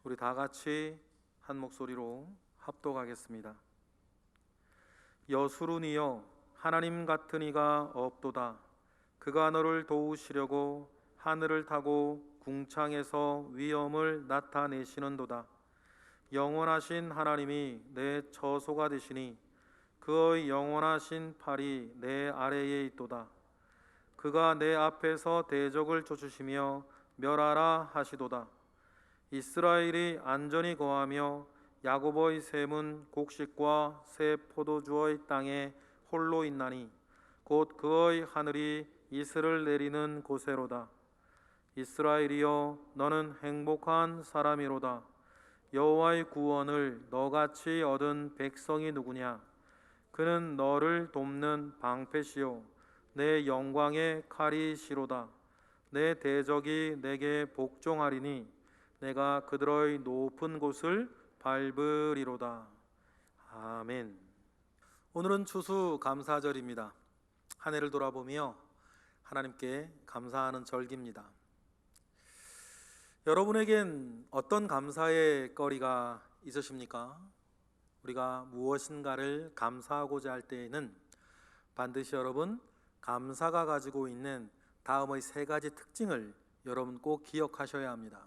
우리 다 같이 한 목소리로 합독하겠습니다. 여수run이여 하나님 같은 이가 없도다. 그가 너를 도우시려고 하늘을 타고 궁창에서 위엄을 나타내시는도다. 영원하신 하나님이 내 처소가 되시니 그의 영원하신 팔이 내 아래에 있도다. 그가 내 앞에서 대적을 쫓으시며 멸하라 하시도다. 이스라엘이 안전히 거하며 야곱의 샘은 곡식과 새 포도주의 땅에 홀로 있나니 곧 그의 하늘이 이슬을 내리는 곳에로다. 이스라엘이여 너는 행복한 사람이로다. 여호와의 구원을 너같이 얻은 백성이 누구냐? 그는 너를 돕는 방패시요 내 영광의 칼이시로다. 내 대적이 내게 복종하리니 내가 그들의 높은 곳을 밟으리로다. 아멘. 오늘은 추수감사절입니다. 한 해를 돌아보며 하나님께 감사하는 절기입니다. 여러분에겐 어떤 감사의 거리가 있으십니까? 우리가 무엇인가를 감사하고자 할 때에는 반드시 여러분 감사가 가지고 있는 다음의 세 가지 특징을 여러분 꼭 기억하셔야 합니다.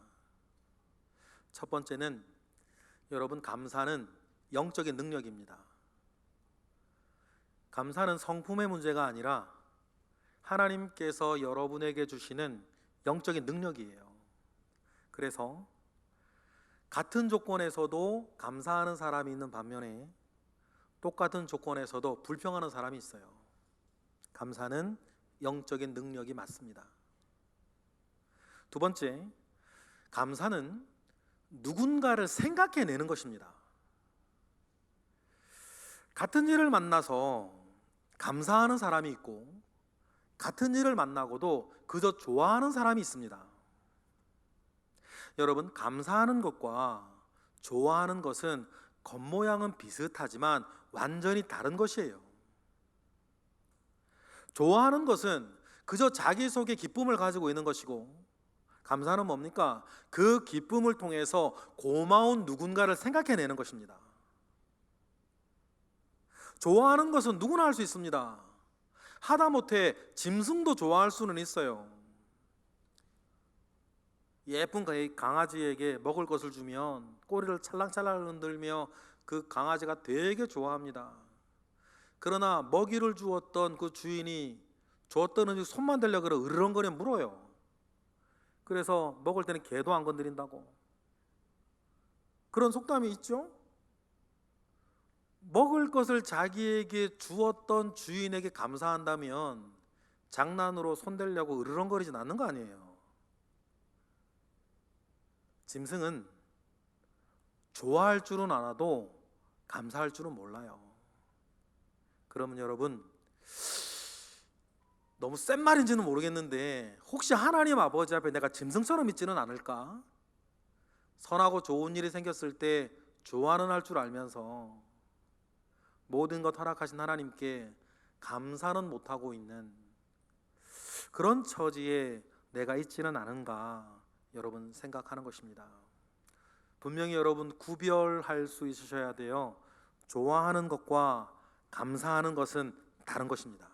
첫 번째는 여러분 감사는 영적인 능력입니다. 감사는 성품의 문제가 아니라 하나님께서 여러분에게 주시는 영적인 능력이에요. 그래서 같은 조건에서도 감사하는 사람이 있는 반면에 똑같은 조건에서도 불평하는 사람이 있어요. 감사는 영적인 능력이 맞습니다. 두 번째, 감사는 누군가를 생각해내는 것입니다. 같은 일을 만나서 감사하는 사람이 있고 같은 일을 만나고도 그저 좋아하는 사람이 있습니다. 여러분, 감사하는 것과 좋아하는 것은 겉모양은 비슷하지만 완전히 다른 것이에요. 좋아하는 것은 그저 자기 속에 기쁨을 가지고 있는 것이고, 감사는 뭡니까? 그 기쁨을 통해서 고마운 누군가를 생각해내는 것입니다. 좋아하는 것은 누구나 할 수 있습니다. 하다못해 짐승도 좋아할 수는 있어요. 예쁜 강아지에게 먹을 것을 주면 꼬리를 찰랑찰랑 흔들며 그 강아지가 되게 좋아합니다. 그러나 먹이를 주었던 그 주인이 줬던 음식 손만 대려고 그래 으르렁거려 물어요. 그래서 먹을 때는 개도 안 건드린다고. 그런 속담이 있죠. 먹을 것을 자기에게 주었던 주인에게 감사한다면 장난으로 손대려고 으르렁거리진 않는 거 아니에요. 짐승은 좋아할 줄은 알아도 감사할 줄은 몰라요. 그러면 여러분, 너무 센 말인지는 모르겠는데 혹시 하나님 아버지 앞에 내가 짐승처럼 있지는 않을까? 선하고 좋은 일이 생겼을 때 좋아는 할 줄 알면서 모든 것 허락하신 하나님께 감사는 못하고 있는 그런 처지에 내가 있지는 않은가 여러분 생각하는 것입니다. 분명히 여러분 구별할 수 있으셔야 돼요. 좋아하는 것과 감사하는 것은 다른 것입니다.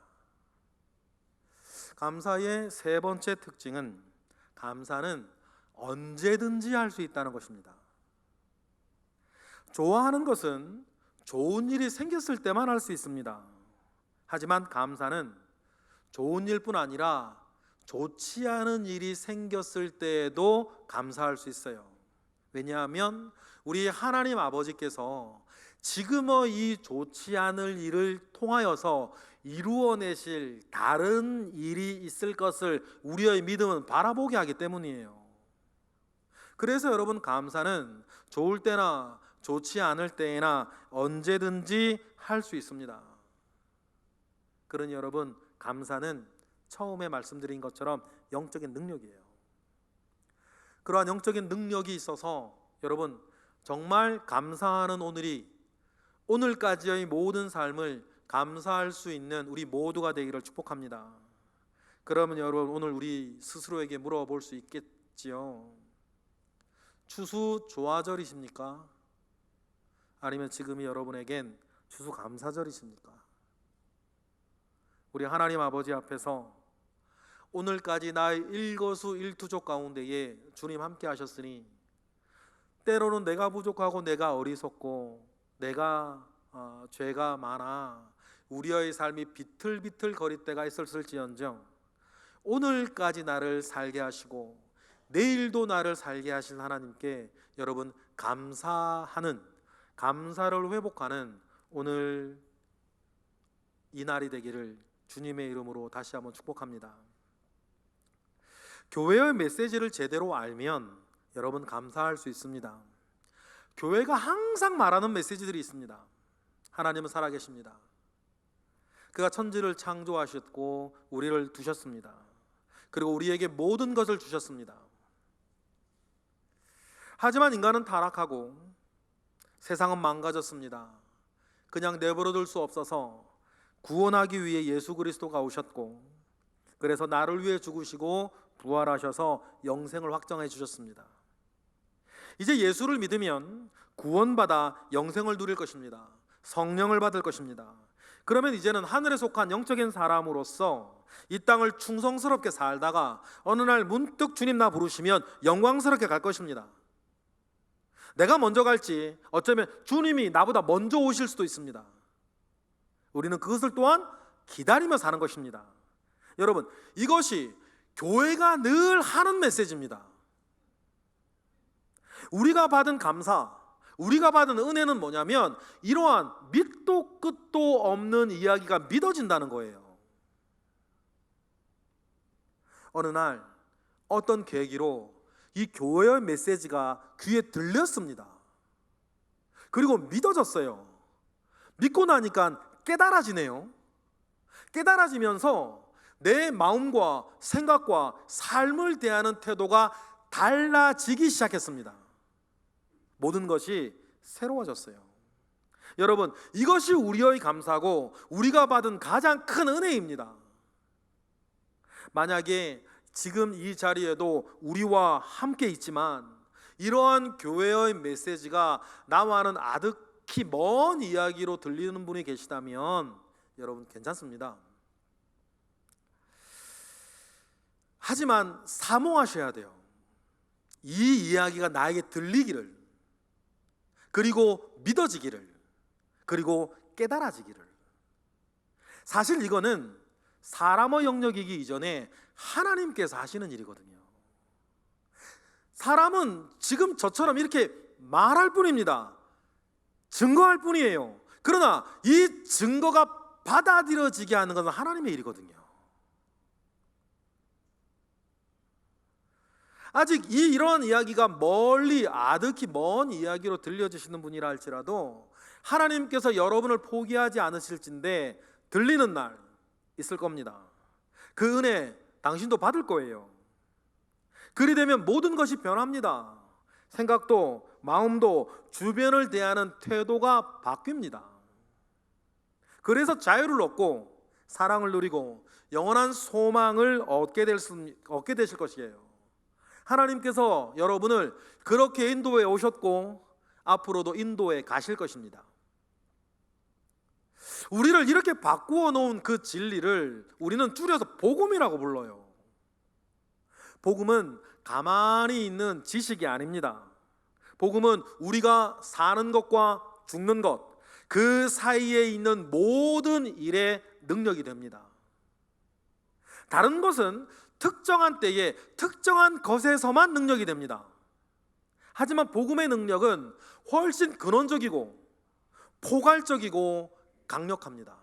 감사의 세 번째 특징은 감사는 언제든지 할 수 있다는 것입니다. 좋아하는 것은 좋은 일이 생겼을 때만 할 수 있습니다. 하지만 감사는 좋은 일뿐 아니라 좋지 않은 일이 생겼을 때에도 감사할 수 있어요. 왜냐하면 우리 하나님 아버지께서 지금의 이 좋지 않을 일을 통하여서 이루어내실 다른 일이 있을 것을 우리의 믿음은 바라보게 하기 때문이에요. 그래서 여러분, 감사는 좋을 때나 좋지 않을 때나 언제든지 할 수 있습니다. 그러니 여러분, 감사는 처음에 말씀드린 것처럼 영적인 능력이에요. 그러한 영적인 능력이 있어서 여러분 정말 감사하는 오늘까지의 모든 삶을 감사할 수 있는 우리 모두가 되기를 축복합니다. 그러면 여러분 오늘 우리 스스로에게 물어볼 수 있겠지요. 추수조화절이십니까? 아니면 지금이 여러분에겐 추수감사절이십니까? 우리 하나님 아버지 앞에서 오늘까지 나의 일거수일투족 가운데에 주님 함께 하셨으니 때로는 내가 부족하고 내가 어리석고 내가 죄가 많아 우리의 삶이 비틀비틀 거릴 때가 있었을지언정 오늘까지 나를 살게 하시고 내일도 나를 살게 하신 하나님께 여러분 감사하는, 감사를 회복하는 오늘 이 날이 되기를 주님의 이름으로 다시 한번 축복합니다. 교회의 메시지를 제대로 알면 여러분 감사할 수 있습니다. 교회가 항상 말하는 메시지들이 있습니다. 하나님은 살아계십니다. 그가 천지를 창조하셨고 우리를 두셨습니다. 그리고 우리에게 모든 것을 주셨습니다. 하지만 인간은 타락하고 세상은 망가졌습니다. 그냥 내버려둘 수 없어서 구원하기 위해 예수 그리스도가 오셨고 그래서 나를 위해 죽으시고 부활하셔서 영생을 확정해 주셨습니다. 이제 예수를 믿으면 구원받아 영생을 누릴 것입니다. 성령을 받을 것입니다. 그러면 이제는 하늘에 속한 영적인 사람으로서 이 땅을 충성스럽게 살다가 어느 날 문득 주님 나 부르시면 영광스럽게 갈 것입니다. 내가 먼저 갈지 어쩌면 주님이 나보다 먼저 오실 수도 있습니다. 우리는 그것을 또한 기다리며 사는 것입니다. 여러분, 이것이 교회가 늘 하는 메시지입니다. 우리가 받은 감사, 우리가 받은 은혜는 뭐냐면 이러한 밑도 끝도 없는 이야기가 믿어진다는 거예요. 어느 날 어떤 계기로 이 교회의 메시지가 귀에 들렸습니다. 그리고 믿어졌어요. 믿고 나니까 깨달아지네요. 깨달아지면서 내 마음과 생각과 삶을 대하는 태도가 달라지기 시작했습니다. 모든 것이 새로워졌어요. 여러분, 이것이 우리의 감사고 우리가 받은 가장 큰 은혜입니다. 만약에 지금 이 자리에도 우리와 함께 있지만 이러한 교회의 메시지가 나와는 아득히 먼 이야기로 들리는 분이 계시다면 여러분 괜찮습니다. 하지만 사모하셔야 돼요. 이 이야기가 나에게 들리기를, 그리고 믿어지기를, 그리고 깨달아지기를. 사실 이거는 사람의 영역이기 이전에 하나님께서 하시는 일이거든요. 사람은 지금 저처럼 이렇게 말할 뿐입니다. 증거할 뿐이에요. 그러나 이 증거가 받아들여지게 하는 것은 하나님의 일이거든요. 아직 이러한 이야기가 멀리 아득히 먼 이야기로 들려지시는 분이라 할지라도 하나님께서 여러분을 포기하지 않으실진데 들리는 날 있을 겁니다. 그 은혜 당신도 받을 거예요. 그리 되면 모든 것이 변합니다. 생각도 마음도 주변을 대하는 태도가 바뀝니다. 그래서 자유를 얻고 사랑을 누리고 영원한 소망을 얻게 되실 것이에요. 하나님께서 여러분을 그렇게 인도해 오셨고 앞으로도 인도해 가실 것입니다. 우리를 이렇게 바꾸어 놓은 그 진리를 우리는 줄여서 복음이라고 불러요. 복음은 가만히 있는 지식이 아닙니다. 복음은 우리가 사는 것과 죽는 것, 그 사이에 있는 모든 일의 능력이 됩니다. 다른 것은 특정한 때에 특정한 것에서만 능력이 됩니다. 하지만 복음의 능력은 훨씬 근원적이고 포괄적이고 강력합니다.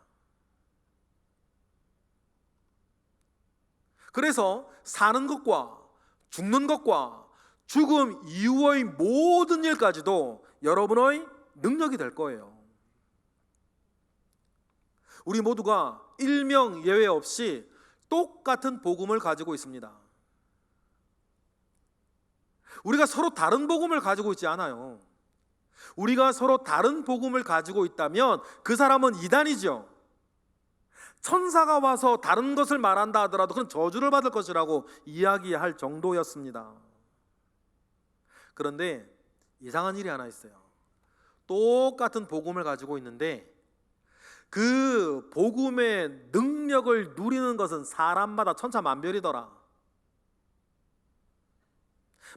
그래서 사는 것과 죽는 것과 죽음 이후의 모든 일까지도 여러분의 능력이 될 거예요. 우리 모두가 일명 예외 없이 똑같은 복음을 가지고 있습니다. 우리가 서로 다른 복음을 가지고 있지 않아요. 우리가 서로 다른 복음을 가지고 있다면 그 사람은 이단이죠. 천사가 와서 다른 것을 말한다 하더라도 그건 저주를 받을 것이라고 이야기할 정도였습니다. 그런데 이상한 일이 하나 있어요. 똑같은 복음을 가지고 있는데 그 복음의 능력을 누리는 것은 사람마다 천차만별이더라.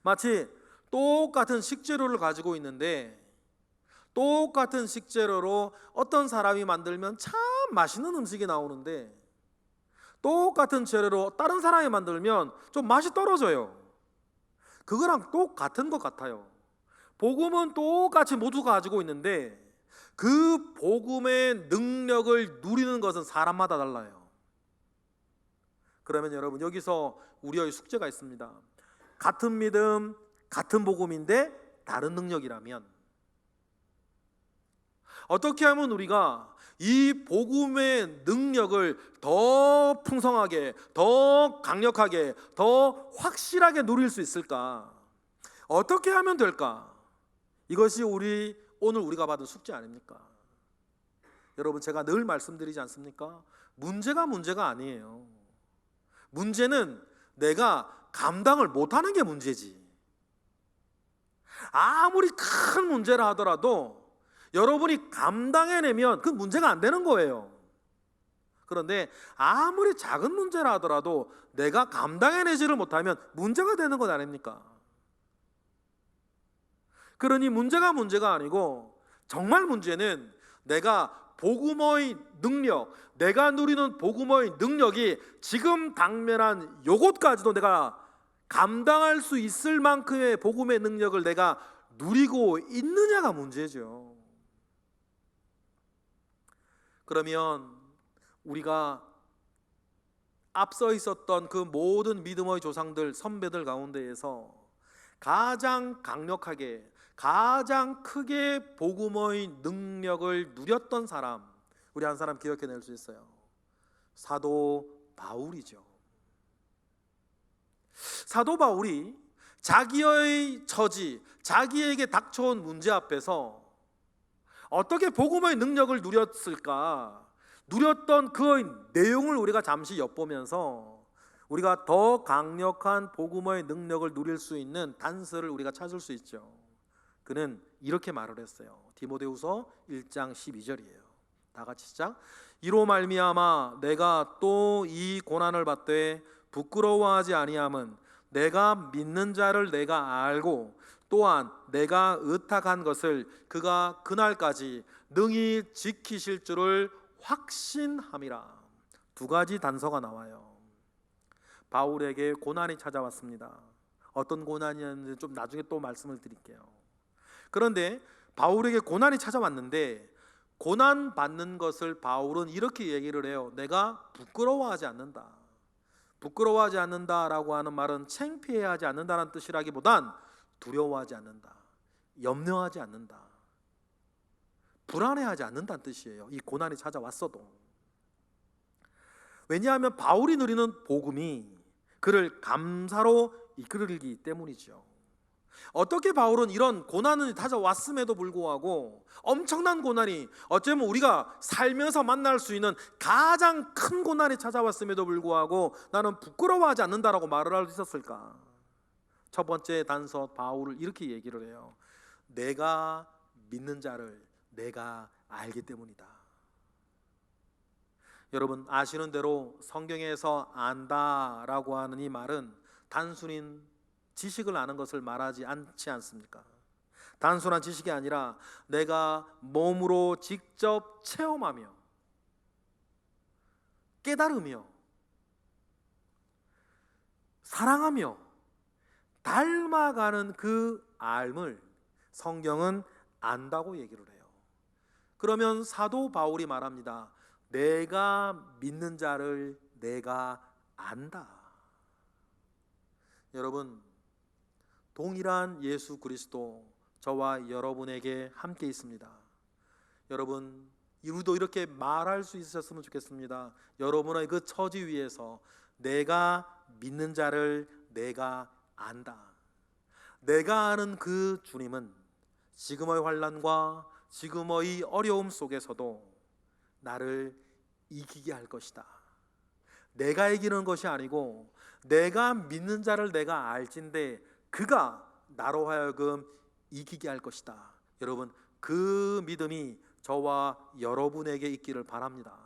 마치 똑같은 식재료를 가지고 있는데 똑같은 식재료로 어떤 사람이 만들면 참 맛있는 음식이 나오는데 똑같은 재료로 다른 사람이 만들면 좀 맛이 떨어져요. 그거랑 똑같은 것 같아요. 복음은 똑같이 모두 가지고 있는데 그 복음의 능력을 누리는 것은 사람마다 달라요. 그러면 여러분, 여기서 우리의 숙제가 있습니다. 같은 믿음, 같은 복음인데 다른 능력이라면 어떻게 하면 우리가 이 복음의 능력을 더 풍성하게, 더 강력하게, 더 확실하게 누릴 수 있을까? 어떻게 하면 될까? 이것이 오늘 우리가 받은 숙제 아닙니까? 여러분, 제가 늘 말씀드리지 않습니까? 문제가 아니에요. 문제는 내가 감당을 못하는 게 문제지. 아무리 큰 문제라 하더라도 여러분이 감당해내면 그 문제가 안 되는 거예요. 그런데 아무리 작은 문제라 하더라도 내가 감당해내지를 못하면 문제가 되는 것 아닙니까? 그러니 문제가 아니고 정말 문제는 내가 복음의 능력, 내가 누리는 복음의 능력이 지금 당면한 요것까지도 내가 감당할 수 있을 만큼의 복음의 능력을 내가 누리고 있느냐가 문제죠. 그러면 우리가 앞서 있었던 그 모든 믿음의 조상들, 선배들 가운데에서 가장 강력하게, 가장 크게 복음의 능력을 누렸던 사람, 우리 한 사람 기억해낼 수 있어요. 사도 바울이죠. 사도 바울이 자기의 처지, 자기에게 닥쳐온 문제 앞에서 어떻게 복음의 능력을 누렸을까? 누렸던 그 내용을 우리가 잠시 엿보면서 우리가 더 강력한 복음의 능력을 누릴 수 있는 단서를 우리가 찾을 수 있죠. 그는 이렇게 말을 했어요. 디모데후서 1장 12절이에요. 다 같이 시작. 이로 말미암아 내가 또 이 고난을 받되 부끄러워하지 아니함은 내가 믿는 자를 내가 알고 또한 내가 의탁한 것을 그가 그날까지 능히 지키실 줄을 확신함이라. 두 가지 단서가 나와요. 바울에게 고난이 찾아왔습니다. 어떤 고난이었는지 좀 나중에 또 말씀을 드릴게요. 그런데 바울에게 고난이 찾아왔는데 고난 받는 것을 바울은 이렇게 얘기를 해요. 내가 부끄러워하지 않는다. 부끄러워하지 않는다라고 하는 말은 창피해하지 않는다는 뜻이라기보단 두려워하지 않는다, 염려하지 않는다, 불안해하지 않는다는 뜻이에요. 이 고난이 찾아왔어도. 왜냐하면 바울이 누리는 복음이 그를 감사로 이끌기 때문이죠. 어떻게 바울은 이런 고난이 찾아왔음에도 불구하고 엄청난 고난이, 어쩌면 우리가 살면서 만날 수 있는 가장 큰 고난이 찾아왔음에도 불구하고 나는 부끄러워하지 않는다라고 말을 할 수 있었을까? 첫 번째 단서, 바울을 이렇게 얘기를 해요. 내가 믿는 자를 내가 알기 때문이다. 여러분 아시는 대로 성경에서 안다라고 하는 이 말은 단순히 지식을 아는 것을 말하지 않지 않습니까? 단순한 지식이 아니라 내가 몸으로 직접 체험하며 깨달으며 사랑하며 닮아가는 그 알을 성경은 안다고 얘기를 해요. 그러면 사도 바울이 말합니다. 내가 믿는 자를 내가 안다. 여러분, 동일한 예수 그리스도 저와 여러분에게 함께 있습니다. 여러분, 우리도 이렇게 말할 수 있었으면 좋겠습니다. 여러분의 그 처지 위에서 내가 믿는 자를 내가 안다. 내가 아는 그 주님은 지금의 환난과 지금의 어려움 속에서도 나를 이기게 할 것이다. 내가 이기는 것이 아니고 내가 믿는 자를 내가 알진데 그가 나로 하여금 이기게 할 것이다. 여러분, 그 믿음이 저와 여러분에게 있기를 바랍니다.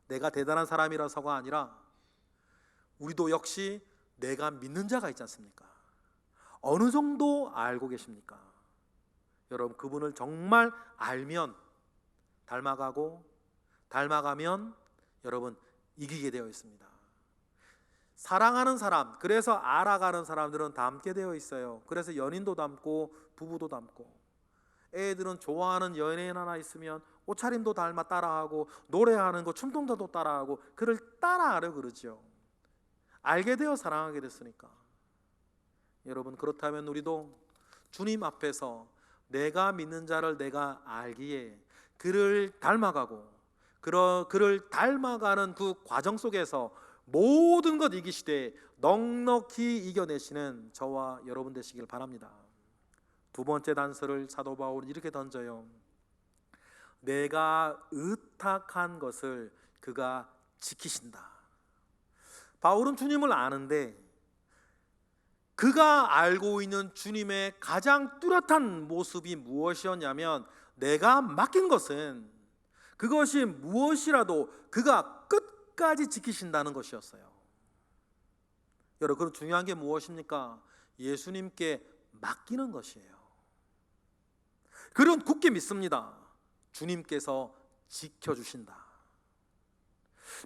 내가 대단한 사람이라서가 아니라 우리도 역시 내가 믿는 자가 있지 않습니까? 어느 정도 알고 계십니까? 여러분, 그분을 정말 알면 닮아가고, 닮아가면 여러분 이기게 되어 있습니다. 사랑하는 사람, 그래서 알아가는 사람들은 닮게 되어 있어요. 그래서 연인도 닮고 부부도 닮고, 애들은 좋아하는 연예인 하나 있으면 옷차림도 닮아 따라하고, 노래하는 거 춤동자도 따라하고, 그를 따라하려 그러죠. 알게 되어 사랑하게 됐으니까. 여러분, 그렇다면 우리도 주님 앞에서 내가 믿는 자를 내가 알기에 그를 닮아가고, 그를 닮아가는 그 과정 속에서 모든 것 이기시되 넉넉히 이겨내시는 저와 여러분 되시길 바랍니다. 두 번째 단서를 사도 바울은 이렇게 던져요. 내가 의탁한 것을 그가 지키신다. 바울은 주님을 아는데 그가 알고 있는 주님의 가장 뚜렷한 모습이 무엇이었냐면, 내가 맡긴 것은 그것이 무엇이라도 그가 끝까지 지키신다는 것이었어요. 여러분, 그럼 중요한 게 무엇입니까? 예수님께 맡기는 것이에요. 그런 굳게 믿습니다. 주님께서 지켜주신다.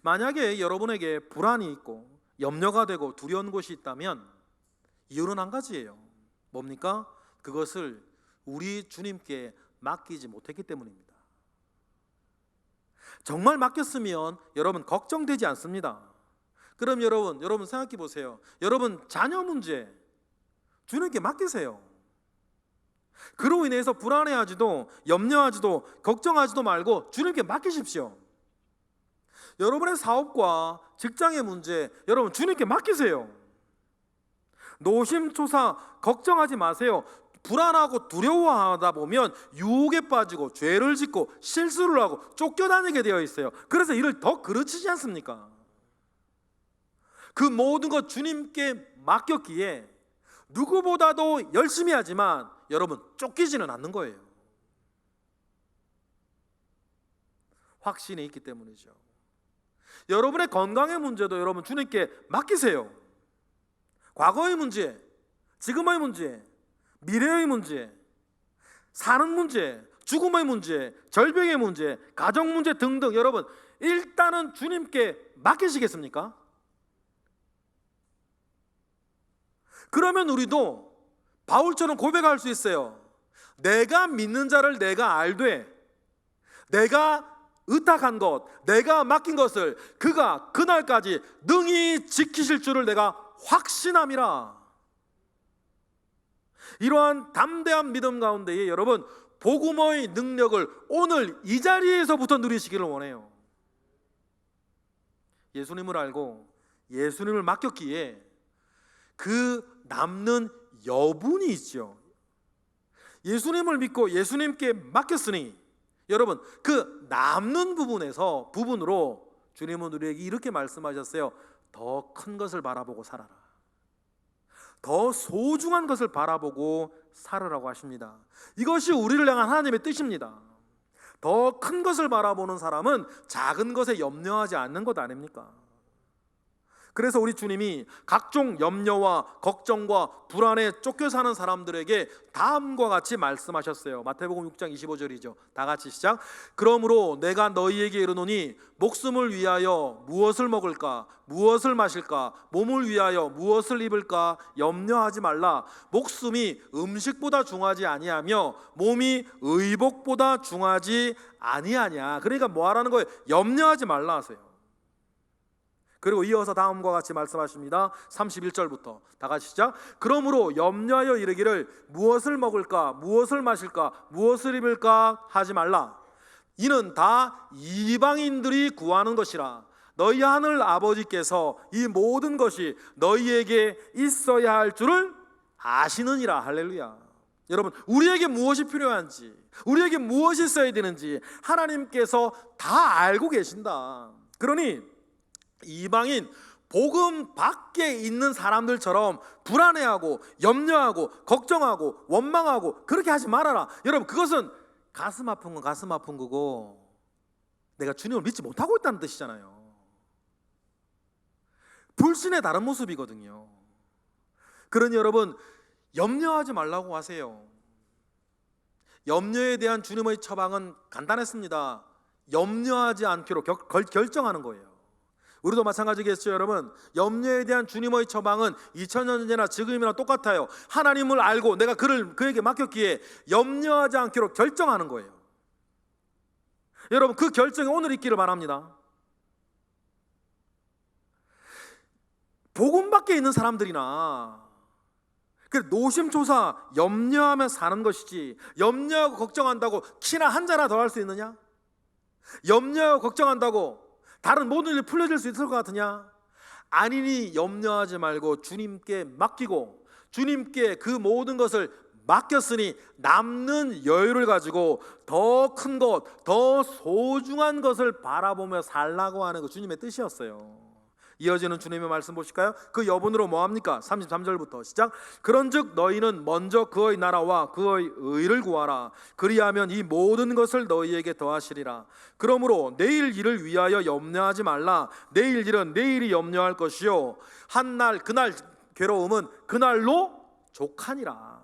만약에 여러분에게 불안이 있고 염려가 되고 두려운 곳이 있다면 이유는 한 가지예요. 뭡니까? 그것을 우리 주님께 맡기지 못했기 때문입니다. 정말 맡겼으면 여러분 걱정되지 않습니다. 그럼 여러분 생각해 보세요. 여러분 자녀 문제 주님께 맡기세요. 그로 인해서 불안해하지도 염려하지도 걱정하지도 말고 주님께 맡기십시오. 여러분의 사업과 직장의 문제 여러분 주님께 맡기세요. 노심초사 걱정하지 마세요. 불안하고 두려워하다 보면 유혹에 빠지고 죄를 짓고 실수를 하고 쫓겨다니게 되어 있어요. 그래서 일을 더 그르치지 않습니까? 그 모든 것 주님께 맡겼기에 누구보다도 열심히 하지만 여러분 쫓기지는 않는 거예요. 확신이 있기 때문이죠. 여러분의 건강의 문제도 여러분 주님께 맡기세요. 과거의 문제, 지금의 문제, 미래의 문제, 사는 문제, 죽음의 문제, 절병의 문제, 가정 문제 등등 여러분 일단은 주님께 맡기시겠습니까? 그러면 우리도 바울처럼 고백할 수 있어요. 내가 믿는 자를 내가 알되 내가 의탁한 것, 내가 맡긴 것을 그가 그날까지 능히 지키실 줄을 내가 확신함이라. 이러한 담대한 믿음 가운데에 여러분 복음의 능력을 오늘 이 자리에서부터 누리시기를 원해요. 예수님을 알고 예수님을 맡겼기에 그 남는 여분이 있죠. 예수님을 믿고 예수님께 맡겼으니 여러분 그 남는 부분으로 주님은 우리에게 이렇게 말씀하셨어요. 더 큰 것을 바라보고 살아라. 더 소중한 것을 바라보고 살으라고 하십니다. 이것이 우리를 향한 하나님의 뜻입니다. 더 큰 것을 바라보는 사람은 작은 것에 염려하지 않는 것 아닙니까? 그래서 우리 주님이 각종 염려와 걱정과 불안에 쫓겨 사는 사람들에게 다음과 같이 말씀하셨어요. 마태복음 6장 25절이죠. 다 같이 시작. 그러므로 내가 너희에게 이르노니 목숨을 위하여 무엇을 먹을까 무엇을 마실까 몸을 위하여 무엇을 입을까 염려하지 말라. 목숨이 음식보다 중하지 아니하며 몸이 의복보다 중하지 아니하냐. 그러니까 뭐 하라는 거예요? 염려하지 말라 하세요. 그리고 이어서 다음과 같이 말씀하십니다. 31절부터 다 같이 시작. 그러므로 염려하여 이르기를 무엇을 먹을까 무엇을 마실까 무엇을 입을까 하지 말라. 이는 다 이방인들이 구하는 것이라. 너희 하늘 아버지께서 이 모든 것이 너희에게 있어야 할 줄을 아시느니라. 할렐루야. 여러분 우리에게 무엇이 필요한지 우리에게 무엇이 있어야 되는지 하나님께서 다 알고 계신다. 그러니 이방인 복음 밖에 있는 사람들처럼 불안해하고 염려하고 걱정하고 원망하고 그렇게 하지 말아라. 여러분, 그것은 가슴 아픈 건 가슴 아픈 거고 내가 주님을 믿지 못하고 있다는 뜻이잖아요. 불신의 다른 모습이거든요. 그러니 여러분, 염려하지 말라고 하세요. 염려에 대한 주님의 처방은 간단했습니다. 염려하지 않기로 결정하는 거예요. 우리도 마찬가지겠죠, 여러분. 염려에 대한 주님의 처방은 2000년 전이나 지금이나 똑같아요. 하나님을 알고 내가 그에게 맡겼기에 염려하지 않기로 결정하는 거예요. 여러분, 그 결정이 오늘 있기를 바랍니다. 복음 밖에 있는 사람들이나 노심초사 염려하며 사는 것이지, 염려하고 걱정한다고 키나 한 자나 더 할 수 있느냐? 염려하고 걱정한다고 다른 모든 일이 풀려질 수 있을 것 같으냐? 아니니 염려하지 말고 주님께 맡기고 주님께 그 모든 것을 맡겼으니 남는 여유를 가지고 더 큰 것, 더 소중한 것을 바라보며 살라고 하는 거 주님의 뜻이었어요. 이어지는 주님의 말씀 보실까요? 그 여분으로 뭐합니까? 33절부터 시작. 그런즉 너희는 먼저 그의 나라와 그의 의를 구하라. 그리하면 이 모든 것을 너희에게 더하시리라. 그러므로 내일 일을 위하여 염려하지 말라. 내일 일은 내일이 염려할 것이요 한날 그날 괴로움은 그날로 족하니라.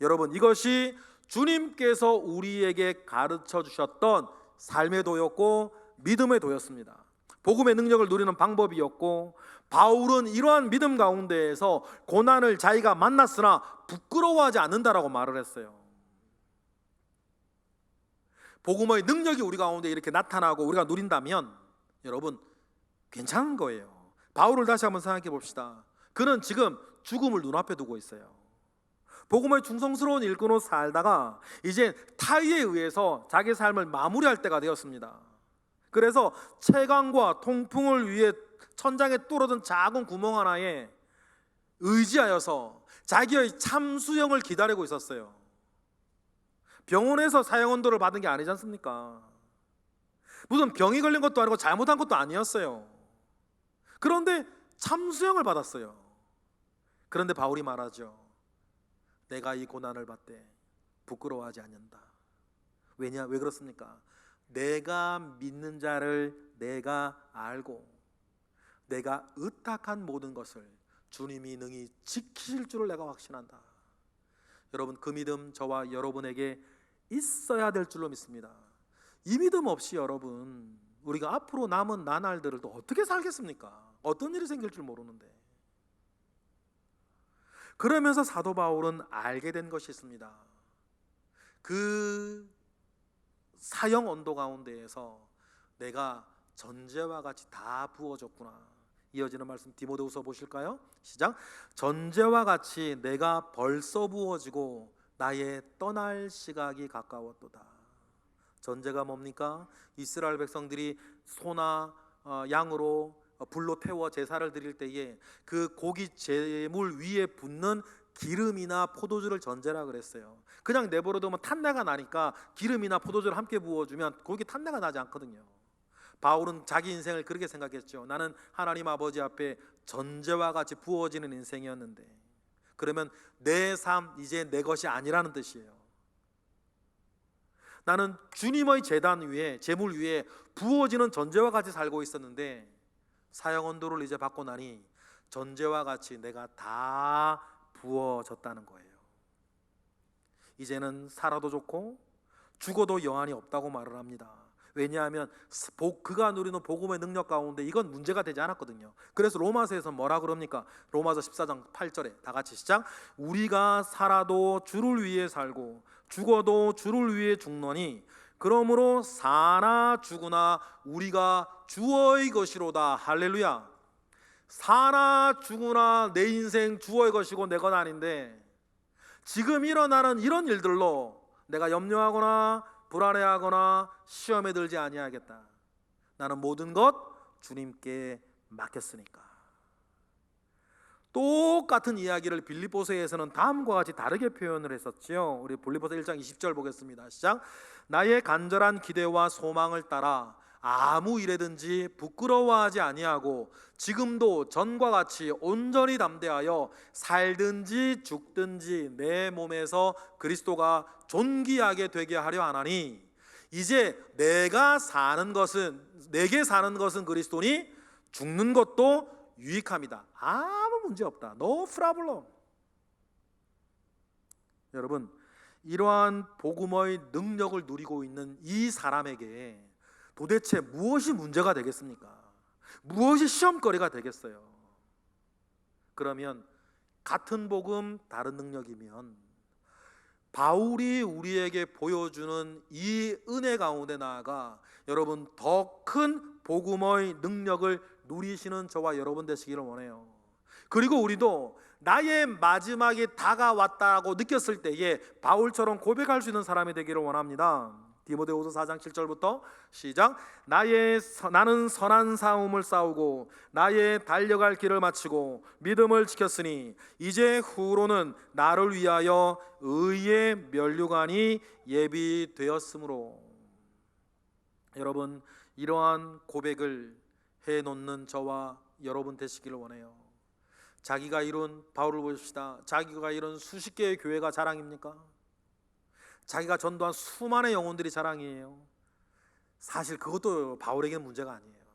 여러분, 이것이 주님께서 우리에게 가르쳐 주셨던 삶의 도였고 믿음의 도였습니다. 복음의 능력을 누리는 방법이었고, 바울은 이러한 믿음 가운데에서 고난을 자기가 만났으나 부끄러워하지 않는다라고 말을 했어요. 복음의 능력이 우리 가운데 이렇게 나타나고 우리가 누린다면 여러분 괜찮은 거예요. 바울을 다시 한번 생각해 봅시다. 그는 지금 죽음을 눈앞에 두고 있어요. 복음의 충성스러운 일꾼으로 살다가 이제 타의에 의해서 자기 삶을 마무리할 때가 되었습니다. 그래서 채광과 통풍을 위해 천장에 뚫어둔 작은 구멍 하나에 의지하여서 자기의 참수형을 기다리고 있었어요. 병원에서 사형언도를 받은 게 아니지 않습니까? 무슨 병이 걸린 것도 아니고 잘못한 것도 아니었어요. 그런데 참수형을 받았어요. 그런데 바울이 말하죠. 내가 이 고난을 받되 부끄러워하지 않는다. 왜 그렇습니까? 내가 믿는 자를 내가 알고 내가 의탁한 모든 것을 주님이 능히 지키실 줄을 내가 확신한다. 여러분, 그 믿음 저와 여러분에게 있어야 될 줄로 믿습니다. 이 믿음 없이 여러분 우리가 앞으로 남은 나날들을 또 어떻게 살겠습니까? 어떤 일이 생길 줄 모르는데. 그러면서 사도 바울은 알게 된 것이 있습니다. 그 사형 언도 가운데에서 내가 전제와 같이 다 부어졌구나. 이어지는 말씀 디모데후서 보실까요? 시작. 전제와 같이 내가 벌써 부어지고 나의 떠날 시각이 가까웠도다. 전제가 뭡니까? 이스라엘 백성들이 소나 양으로 불로 태워 제사를 드릴 때에 그 고기 제물 위에 붓는 기름이나 포도주를 전제라 그랬어요. 그냥 내버려두면 탄내가 나니까 기름이나 포도주를 함께 부어주면 거기 탄내가 나지 않거든요. 바울은 자기 인생을 그렇게 생각했죠. 나는 하나님 아버지 앞에 전제와 같이 부어지는 인생이었는데, 그러면 내 삶 이제 내 것이 아니라는 뜻이에요. 나는 주님의 제단 위에 제물 위에 부어지는 전제와 같이 살고 있었는데 사형 언도를 이제 받고 나니 전제와 같이 내가 다 부어졌다는 거예요. 이제는 살아도 좋고 죽어도 여한이 없다고 말을 합니다. 왜냐하면 그가 누리는 복음의 능력 가운데 이건 문제가 되지 않았거든요. 그래서 로마서에서 뭐라 그럽니까? 로마서 14장 8절에 다 같이 시작. 우리가 살아도 주를 위해 살고 죽어도 주를 위해 죽노니 그러므로 사나 죽으나 우리가 주의 것이로다. 할렐루야. 사나 죽으나 내 인생 주의 것이고 내 것 아닌데 지금 일어나는 이런 일들로 내가 염려하거나 불안해하거나 시험에 들지 아니하겠다. 나는 모든 것 주님께 맡겼으니까. 똑같은 이야기를 빌립보서에서는 다음과 같이 다르게 표현을 했었지요. 우리 빌립보서 1장 20절 보겠습니다. 시작. 나의 간절한 기대와 소망을 따라 아무 일에든지 부끄러워하지 아니하고 지금도 전과 같이 온전히 담대하여 살든지 죽든지 내 몸에서 그리스도가 존귀하게 되게 하려 하나니 이제 내게 사는 것은 그리스도니 죽는 것도 유익함이다. 아무 문제 없다. No problem. 여러분, 이러한 복음의 능력을 누리고 있는 이 사람에게 도대체 무엇이 문제가 되겠습니까? 무엇이 시험거리가 되겠어요? 그러면 같은 복음 다른 능력이면 바울이 우리에게 보여주는 이 은혜 가운데 나아가 여러분 더 큰 복음의 능력을 누리시는 저와 여러분 되시기를 원해요. 그리고 우리도 나의 마지막이 다가왔다고 느꼈을 때에 바울처럼 고백할 수 있는 사람이 되기를 원합니다. 디모데후서 4장 7절부터 시작. 나는 선한 싸움을 싸우고 나의 달려갈 길을 마치고 믿음을 지켰으니 이제 후로는 나를 위하여 의의 면류관이 예비되었으므로. 여러분, 이러한 고백을 해놓는 저와 여러분 되시기를 원해요. 자기가 이룬, 바울을 보십시다. 자기가 이룬 수십 개의 교회가 자랑입니까? 자기가 전도한 수많은 영혼들이 자랑이에요. 사실 그것도 바울에게는 문제가 아니에요.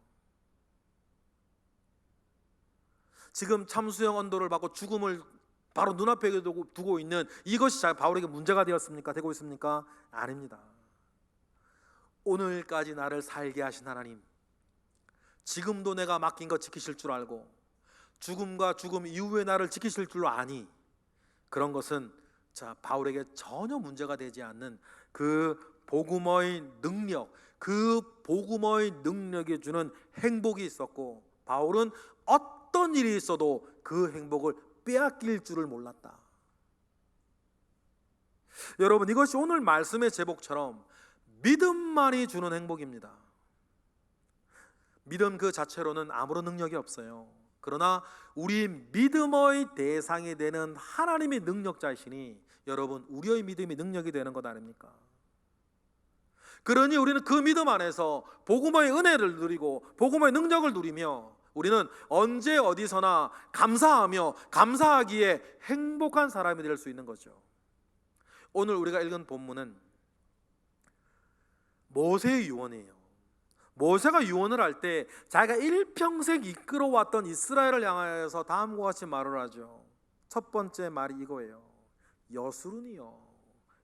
지금 참수형 언도를 받고 죽음을 바로 눈앞에 두고 있는 이것이 바울에게 문제가 되었습니까? 되고 있습니까? 아닙니다. 오늘까지 나를 살게 하신 하나님, 지금도 내가 맡긴 것 지키실 줄 알고 죽음과 죽음 이후에 나를 지키실 줄로 아니, 그런 것은 바울에게 전혀 문제가 되지 않는 그 복음의 능력, 그 복음의 능력이 주는 행복이 있었고, 바울은 어떤 일이 있어도 그 행복을 빼앗길 줄을 몰랐다. 여러분, 이것이 오늘 말씀의 제목처럼 믿음만이 주는 행복입니다. 믿음 그 자체로는 아무런 능력이 없어요. 그러나 우리 믿음의 대상이 되는 하나님의 능력자이시니 여러분, 우리의 믿음이 능력이 되는 것 아닙니까? 그러니 우리는 그 믿음 안에서 복음의 은혜를 누리고 복음의 능력을 누리며 우리는 언제 어디서나 감사하며 감사하기에 행복한 사람이 될 수 있는 거죠. 오늘 우리가 읽은 본문은 모세의 유언이에요. 모세가 유언을 할 때 자기가 일평생 이끌어왔던 이스라엘을 향하여서 다음과 같이 말을 하죠. 첫 번째 말이 이거예요. 여수르니여.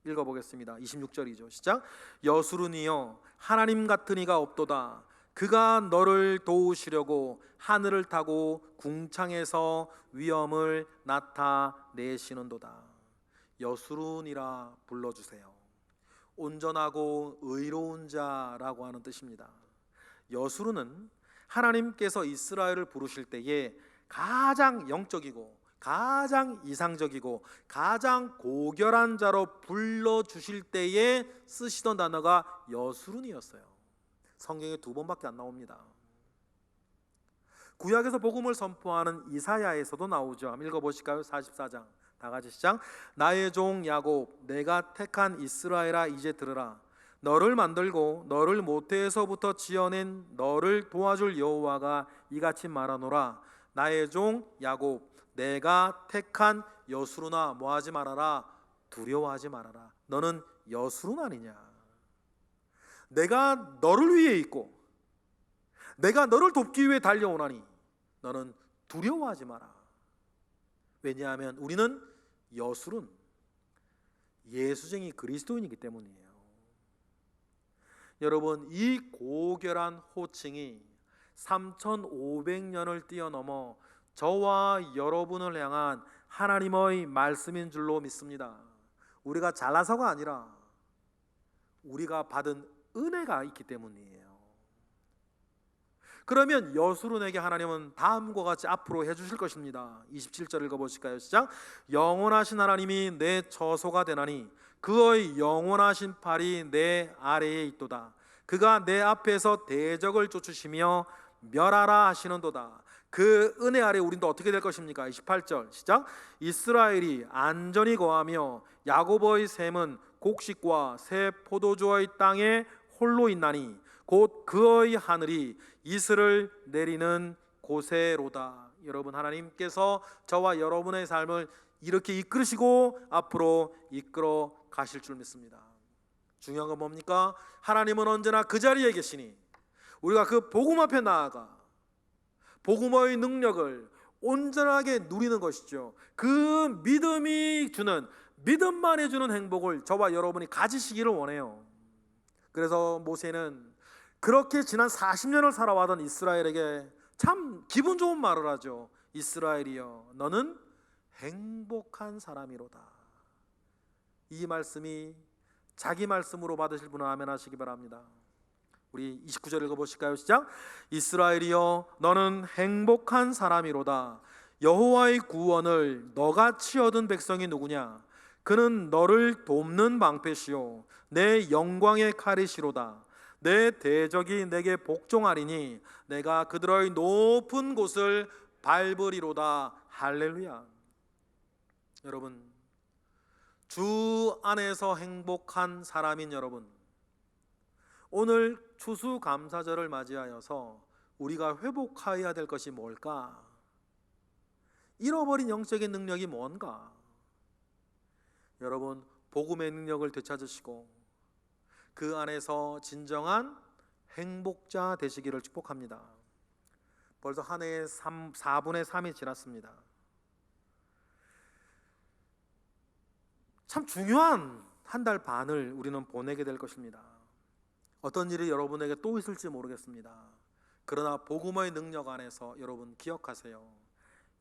읽어보겠습니다. 26절이죠. 시작. 여수르니여, 하나님 같은 이가 없도다. 그가 너를 도우시려고 하늘을 타고 궁창에서 위엄을 나타내시는도다. 여수르니라 불러주세요. 온전하고 의로운 자라고 하는 뜻입니다. 여수르는 하나님께서 이스라엘을 부르실 때에 가장 영적이고 가장 이상적이고 가장 고결한 자로 불러주실 때에 쓰시던 단어가 여수르니였어요. 성경에 2번밖에 안 나옵니다. 구약에서 복음을 선포하는 이사야에서도 나오죠. 한번 읽어보실까요? 44장 다 같이 시작. 나의 종 야곱, 내가 택한 이스라엘아, 이제 들으라. 너를 만들고 너를 모태에서부터 지어낸 너를 도와줄 여호와가 이같이 말하노라. 나의 종 야곱, 내가 택한 여수르나, 뭐하지 말아라? 두려워하지 말아라. 너는 여수르 아니냐? 내가 너를 위해 있고 내가 너를 돕기 위해 달려오나니 너는 두려워하지 마라. 왜냐하면 우리는 여수른 예수쟁이 그리스도인이기 때문이에요. 여러분, 이 고결한 호칭이 3500년을 뛰어넘어 저와 여러분을 향한 하나님의 말씀인 줄로 믿습니다. 우리가 잘나서가 아니라 우리가 받은 은혜가 있기 때문이에요. 그러면 여수른에게 하나님은 다음과 같이 앞으로 해주실 것입니다. 27절 읽어보실까요? 시작. 영원하신 하나님이 내 처소가 되나니 그의 영원하신 팔이 내 아래에 있도다. 그가 내 앞에서 대적을 쫓으시며 멸하라 하시는도다. 그 은혜 아래 우리도 어떻게 될 것입니까? 28절 시작. 이스라엘이 안전히 거하며 야곱의 샘은 곡식과 새 포도주의 땅에 홀로 있나니 곧 그의 하늘이 이슬을 내리는 곳에로다. 여러분, 하나님께서 저와 여러분의 삶을 이렇게 이끌으시고 앞으로 이끌어 가실 줄 믿습니다. 중요한 건 뭡니까? 하나님은 언제나 그 자리에 계시니 우리가 그 복음 앞에 나아가 복음의 능력을 온전하게 누리는 것이죠. 그 믿음이 주는, 믿음만이 주는 행복을 저와 여러분이 가지시기를 원해요. 그래서 모세는 그렇게 지난 40년을 살아와던 이스라엘에게 참 기분 좋은 말을 하죠. 이스라엘이여, 너는 행복한 사람이로다. 이 말씀이 자기 말씀으로 받으실 분은 아멘 하시기 바랍니다. 우리 29절 읽어보실까요? 시작. 이스라엘이여, 너는 행복한 사람이로다. 여호와의 구원을 너같이 얻은 백성이 누구냐? 그는 너를 돕는 방패시요 내 영광의 칼이시로다. 내 대적이 내게 복종하리니 내가 그들의 높은 곳을 밟으리로다. 할렐루야. 여러분, 주 안에서 행복한 사람인 여러분, 오늘 추수감사절을 맞이하여서 우리가 회복하여야 될 것이 뭘까? 잃어버린 영적인 능력이 뭔가? 여러분, 복음의 능력을 되찾으시고 그 안에서 진정한 행복자 되시기를 축복합니다. 벌써 한 해의 4분의 3이 지났습니다. 참 중요한 한 달 반을 우리는 보내게 될 것입니다. 어떤 일이 여러분에게 또 있을지 모르겠습니다. 그러나 복음의 능력 안에서 여러분 기억하세요.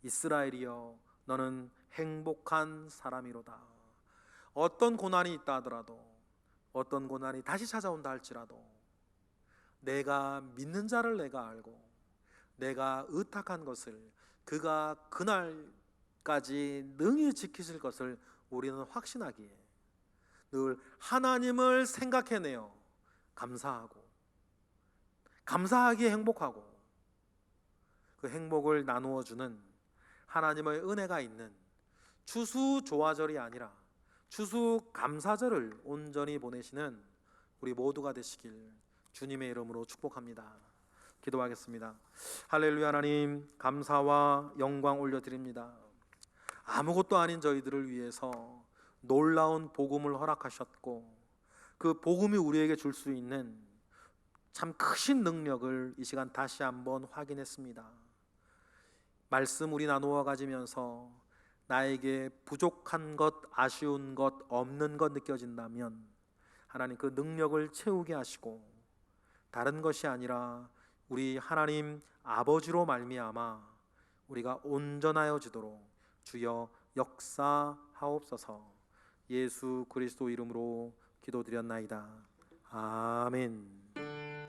이스라엘이여, 너는 행복한 사람이로다. 어떤 고난이 있다 하더라도, 어떤 고난이 다시 찾아온다 할지라도 내가 믿는 자를 내가 알고 내가 의탁한 것을 그가 그날까지 능히 지키실 것을 우리는 확신하기에 늘 하나님을 생각해내어 감사하기에 행복하고 그 행복을 나누어주는 하나님의 은혜가 있는 추수조화절이 아니라 추수감사절을 온전히 보내시는 우리 모두가 되시길 주님의 이름으로 축복합니다. 기도하겠습니다. 할렐루야. 하나님, 감사와 영광 올려드립니다. 아무것도 아닌 저희들을 위해서 놀라운 복음을 허락하셨고 그 복음이 우리에게 줄 수 있는 참 크신 능력을 이 시간 다시 한번 확인했습니다. 말씀 우리 나누어 가지면서 나에게 부족한 것, 아쉬운 것, 없는 것 느껴진다면 하나님 그 능력을 채우게 하시고 다른 것이 아니라 우리 하나님 아버지로 말미암아 우리가 온전하여지도록 주여 역사하옵소서. 예수 그리스도 이름으로 기도드렸나이다. 아멘.